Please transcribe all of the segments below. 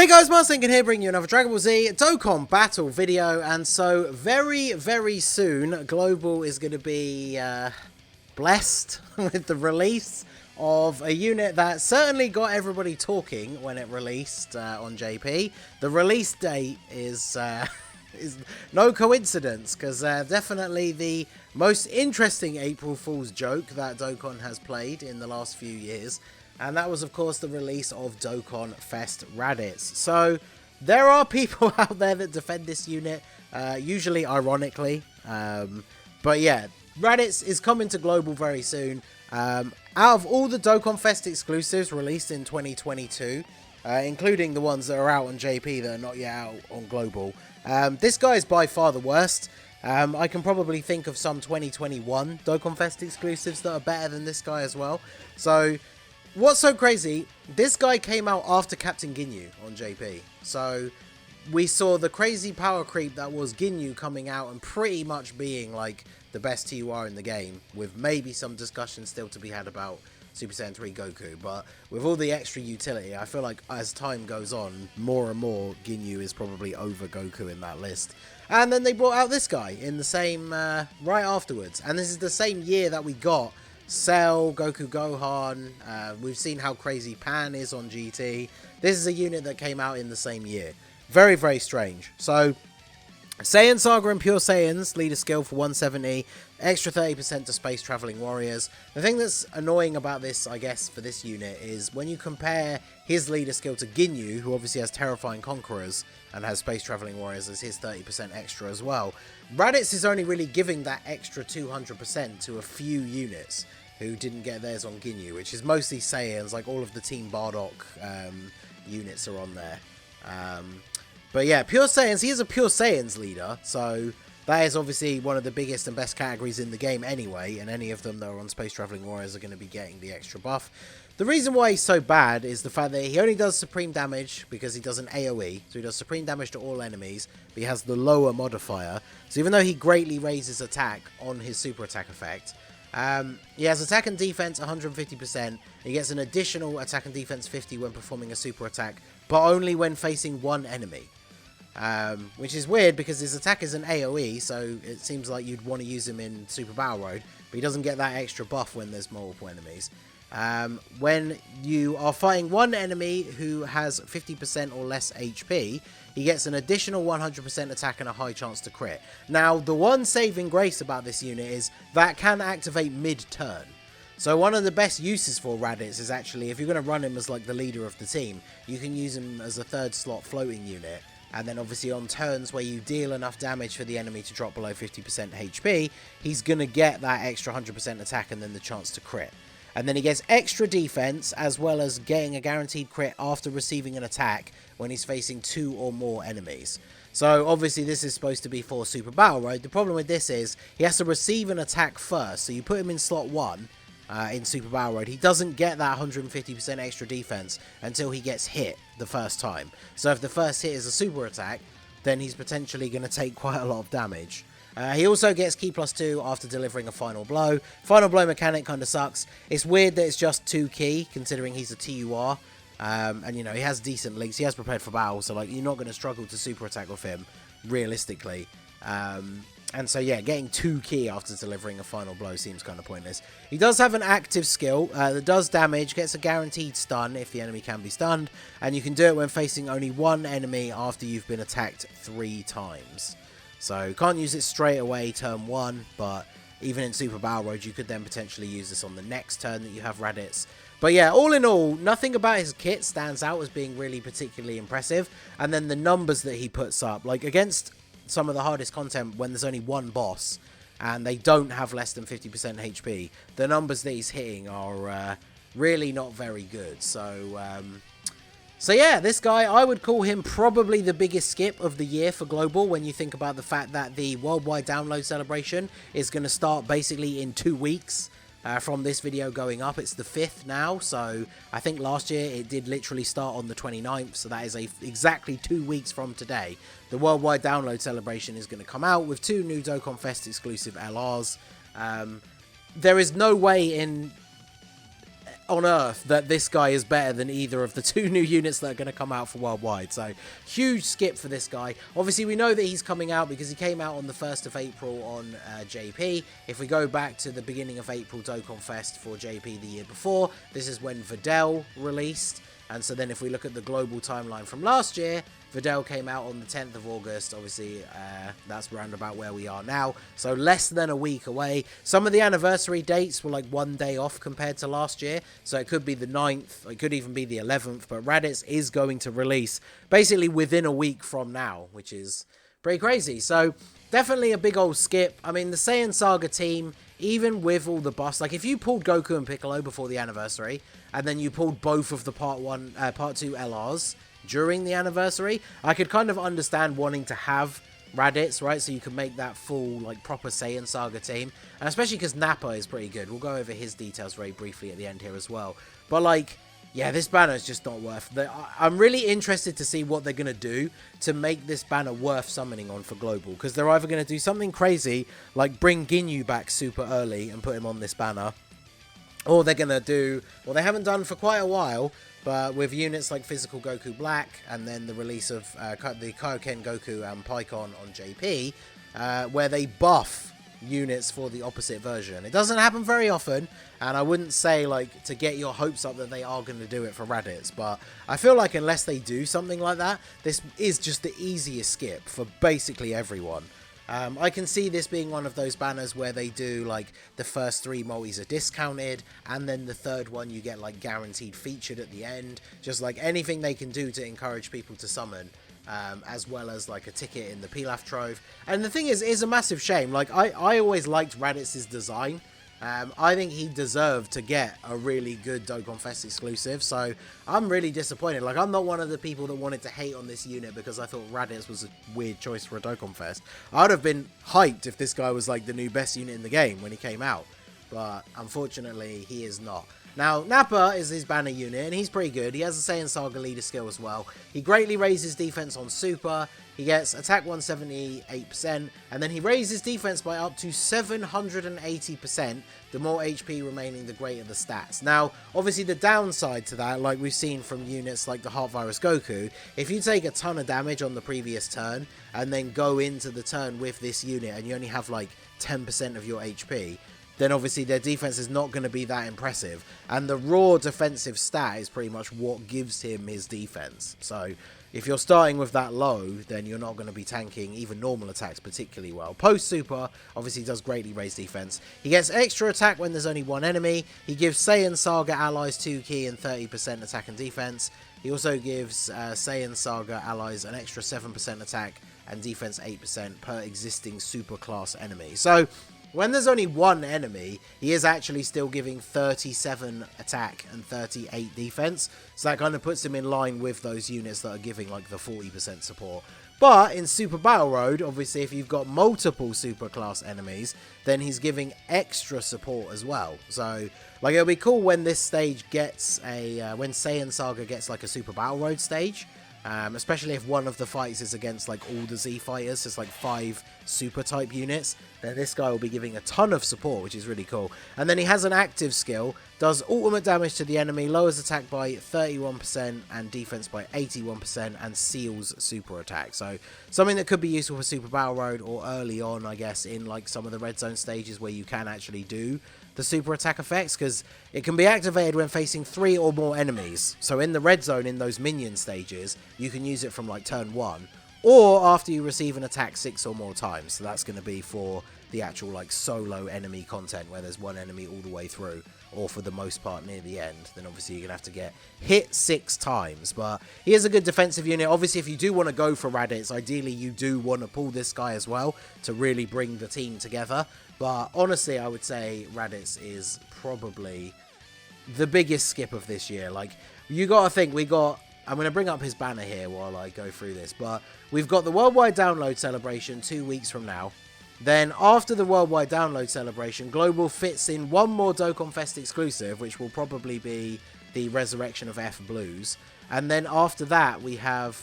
Hey guys, Marcinkin here, bringing you another Dragon Ball Z Dokkan battle video, and so very soon, Global is going to be blessed with the release of a unit that certainly got everybody talking when it released on JP. The release date is no coincidence, because definitely the most interesting April Fool's joke that Dokkan has played in the last few years. And that was, of course, the release of Dokkan Fest Raditz. So, there are people out there that defend this unit, usually ironically. But yeah, Raditz is coming to Global very soon. Out of all the Dokkan Fest exclusives released in 2022, including the ones that are out on JP that are not yet out on Global, this guy is by far the worst. I can probably think of some 2021 Dokkan Fest exclusives that are better than this guy as well. So, what's so crazy, this guy came out after Captain Ginyu on JP. So, we saw the crazy power creep that was Ginyu coming out and pretty much being like the best TUR in the game, with maybe some discussion still to be had about Super Saiyan 3 Goku. But with all the extra utility, I feel like as time goes on, more and more Ginyu is probably over Goku in that list. And then they brought out this guy in the same, right afterwards. And this is the same year that we got Cell, Goku Gohan. We've seen how crazy Pan is on GT. This is a unit that came out in the same year. Very strange. So, Saiyan Saga and Pure Saiyans, leader skill for 170, extra 30% to Space Traveling Warriors. The thing that's annoying about this, I guess, for this unit is when you compare his leader skill to Ginyu, who obviously has Terrifying Conquerors and has Space Traveling Warriors as his 30% extra as well, Raditz is only really giving that extra 200% to a few units who didn't get theirs on Ginyu, which is mostly Saiyans, like all of the Team Bardock units are on there. But yeah, Pure Saiyans, he is a Pure Saiyans leader, so that is obviously one of the biggest and best categories in the game anyway, and any of them that are on Space Traveling Warriors are going to be getting the extra buff. The reason why he's so bad is the fact that he only does supreme damage because he does an AoE, so he does supreme damage to all enemies, but he has the lower modifier. So even though he greatly raises attack on his super attack effect, he has attack and defense 150%, he gets an additional attack and defense 50 when performing a super attack, but only when facing one enemy. Which is weird because his attack is an AoE, so it seems like you'd want to use him in Super Battle Road, but he doesn't get that extra buff when there's multiple enemies. When you are fighting one enemy who has 50% or less HP, he gets an additional 100% attack and a high chance to crit. Now, the one saving grace about this unit is that can activate mid-turn. So one of the best uses for Raditz is actually, if you're going to run him as like the leader of the team, you can use him as a third slot floating unit. And then obviously on turns where you deal enough damage for the enemy to drop below 50% HP, he's going to get that extra 100% attack and then the chance to crit. And then he gets extra defense as well as getting a guaranteed crit after receiving an attack when he's facing 2 or more enemies. So obviously this is supposed to be for Super Battle Road. The problem with this is he has to receive an attack first. So you put him in slot 1 in Super Battle Road. He doesn't get that 150% extra defense until he gets hit the first time. So if the first hit is a super attack, then he's potentially going to take quite a lot of damage. He also gets Ki +2 after delivering a final blow. Final blow mechanic kind of sucks. It's weird that it's just 2 Ki, considering he's a TUR. And, you know, he has decent links. He has prepared for battle, so, like, you're not going to struggle to super attack with him, realistically. And so, yeah, getting 2 Ki after delivering a final blow seems kind of pointless. He does have an active skill that does damage, gets a guaranteed stun if the enemy can be stunned, and you can do it when facing only one enemy after you've been attacked 3 times. So, you can't use it straight away turn 1, but even in Super Battle Road, you could then potentially use this on the next turn that you have Raditz. But yeah, all in all, nothing about his kit stands out as being really particularly impressive, and then the numbers that he puts up, like against some of the hardest content when there's only one boss and they don't have less than 50% HP, the numbers that he's hitting are really not very good. So yeah, this guy, I would call him probably the biggest skip of the year for Global when you think about the fact that the worldwide download celebration is going to start basically in 2 weeks. From this video going up. It's the 5th now, so I think last year it did literally start on the 29th, so that is exactly 2 weeks from today. The worldwide download celebration is going to come out with 2 new Dokkan Fest exclusive LRs. There is no way in on earth that this guy is better than either of the 2 new units that are going to come out for Worldwide. So, huge skip for this guy. Obviously, we know that he's coming out because he came out on the 1st of April on JP. If we go back to the beginning of April Dokkan Fest for JP the year before, this is when Videl released. And so then if we look at the global timeline from last year, Videl came out on the 10th of August. Obviously, that's round about where we are now. So less than a week away. Some of the anniversary dates were like 1 day off compared to last year. So it could be the 9th. It could even be the 11th. But Raditz is going to release basically within a week from now, which is pretty crazy. So definitely a big old skip. I mean, the Saiyan Saga team, even with all the buffs, like if you pulled Goku and Piccolo before the anniversary, and then you pulled both of the Part 2 LRs during the anniversary, I could kind of understand wanting to have Raditz, right? So you can make that full, like, proper Saiyan Saga team. And especially because Nappa is pretty good. We'll go over his details very briefly at the end here as well. But, like, yeah, this banner is just not worth it. I'm really interested to see what they're going to do to make this banner worth summoning on for Global. Because they're either going to do something crazy, like bring Ginyu back super early and put him on this banner. Or they're going to do, well, they haven't done for quite a while, but with units like Physical Goku Black, and then the release of the Kaioken Goku and Pikkon on JP, where they buff units for the opposite version. It doesn't happen very often, and I wouldn't say, like, to get your hopes up that they are going to do it for Raditz, but I feel like unless they do something like that, this is just the easiest skip for basically everyone. I can see this being one of those banners where they do, like, the first 3 multis are discounted, and then the 3rd one you get, like, guaranteed featured at the end. Just, like, anything they can do to encourage people to summon, as well as, like, a ticket in the Pilaf Trove. And the thing is, it's a massive shame. Like, I always liked Raditz's design. I think he deserved to get a really good Dokkan Fest exclusive, so I'm really disappointed. Like, I'm not one of the people that wanted to hate on this unit because I thought Raditz was a weird choice for a Dokkan Fest. I would have been hyped if this guy was, like, the new best unit in the game when he came out, but unfortunately, he is not. Now, Nappa is his banner unit, and he's pretty good. He has a Saiyan Saga leader skill as well. He greatly raises defense on Super. He gets attack 178%, and then he raises defense by up to 780%. The more HP remaining, the greater the stats. Now, obviously, the downside to that, like we've seen from units like the Heart Virus Goku, if you take a ton of damage on the previous turn, and then go into the turn with this unit, and you only have, like, 10% of your HP, then obviously their defense is not going to be that impressive. And the raw defensive stat is pretty much what gives him his defense. So if you're starting with that low, then you're not going to be tanking even normal attacks particularly well. Post-super, obviously does greatly raise defense. He gets extra attack when there's only 1 enemy. He gives Saiyan Saga allies 2 key and 30% attack and defense. He also gives Saiyan Saga allies an extra 7% attack and defense 8% per existing super class enemy. So when there's only 1 enemy, he is actually still giving 37 attack and 38 defense. So that kind of puts him in line with those units that are giving, like, the 40% support. But in Super Battle Road, obviously, if you've got multiple super class enemies, then he's giving extra support as well. So, like, it'll be cool when this stage gets a, when Saiyan Saga gets, like, a Super Battle Road stage. Especially if one of the fights is against, like, all the Z fighters, it's like 5 super type units, then this guy will be giving a ton of support, which is really cool. And then he has an active skill, does ultimate damage to the enemy, lowers attack by 31% and defense by 81%, and seals super attack. So something that could be useful for Super Battle Road, or early on, I guess, in, like, some of the red zone stages where you can actually do the super attack effects, because it can be activated when facing 3 or more enemies. So in the red zone, in those minion stages, you can use it from, like, turn 1, or after you receive an attack 6 or more times. So that's going to be for the actual, like, solo enemy content where there's 1 enemy all the way through, or for the most part near the end. Then obviously you're going to have to get hit 6 times. But he is a good defensive unit. Obviously, if you do want to go for Raditz, ideally you do want to pull this guy as well to really bring the team together. But honestly, I would say Raditz is probably the biggest skip of this year. Like, you got to think, I'm going to bring up his banner here while I go through this, but we've got the Worldwide Download Celebration 2 weeks from now. Then after the Worldwide Download Celebration, Global fits in 1 more Dokkan Fest exclusive, which will probably be the Resurrection of F Blues. And then after that, we have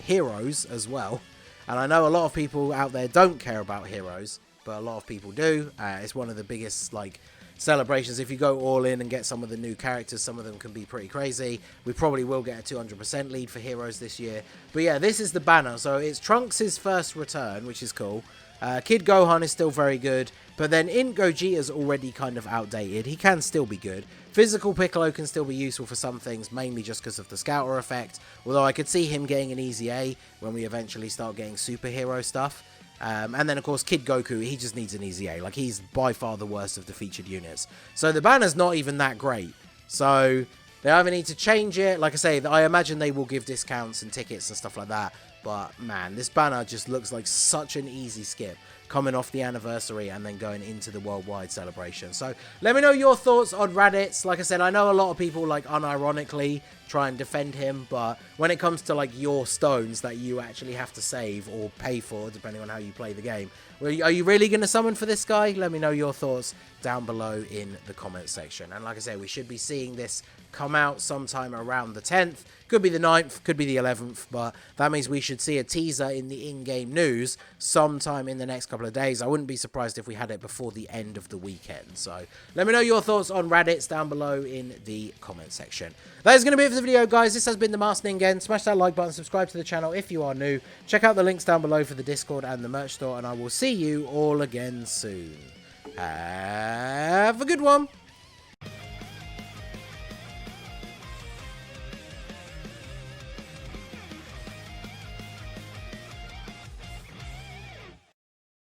Heroes as well. And I know a lot of people out there don't care about Heroes, but a lot of people do. It's one of the biggest, like, celebrations, if you go all in and get some of the new characters, some of them can be pretty crazy. We probably will get a 200% lead for heroes this year. But yeah, this is the banner. So it's Trunks' first return, which is cool. Kid Gohan is still very good, but then Int Gogeta's already kind of outdated. He can still be good. Physical Piccolo can still be useful for some things, mainly just because of the Scouter effect, although I could see him getting an easy A when we eventually start getting superhero stuff. And then, of course, Kid Goku, he just needs an easy A. Like, he's by far the worst of the featured units. So the banner's not even that great. So they either need to change it. Like I say, I imagine they will give discounts and tickets and stuff like that. But, man, this banner just looks like such an easy skip, coming off the anniversary and then going into the worldwide celebration. So, let me know your thoughts on Raditz. Like I said, I know a lot of people, like, unironically try and defend him, but when it comes to, like, your stones that you actually have to save or pay for, depending on how you play the game, are you really going to summon for this guy? Let me know your thoughts down below in the comment section. And like I said, we should be seeing this come out sometime around the 10th. Could be the 9th, could be the 11th, but that means we should see a teaser in the in-game news sometime in the next couple of days. I wouldn't be surprised if we had it before the end of the weekend. So let me know your thoughts on Raditz down below in the comment section. That is going to be it for the video, guys. This has been the Master Ningen. Smash that like button, subscribe to the channel if you are new. Check out the links down below for the Discord and the merch store, and I will see you all again soon. Have a good one.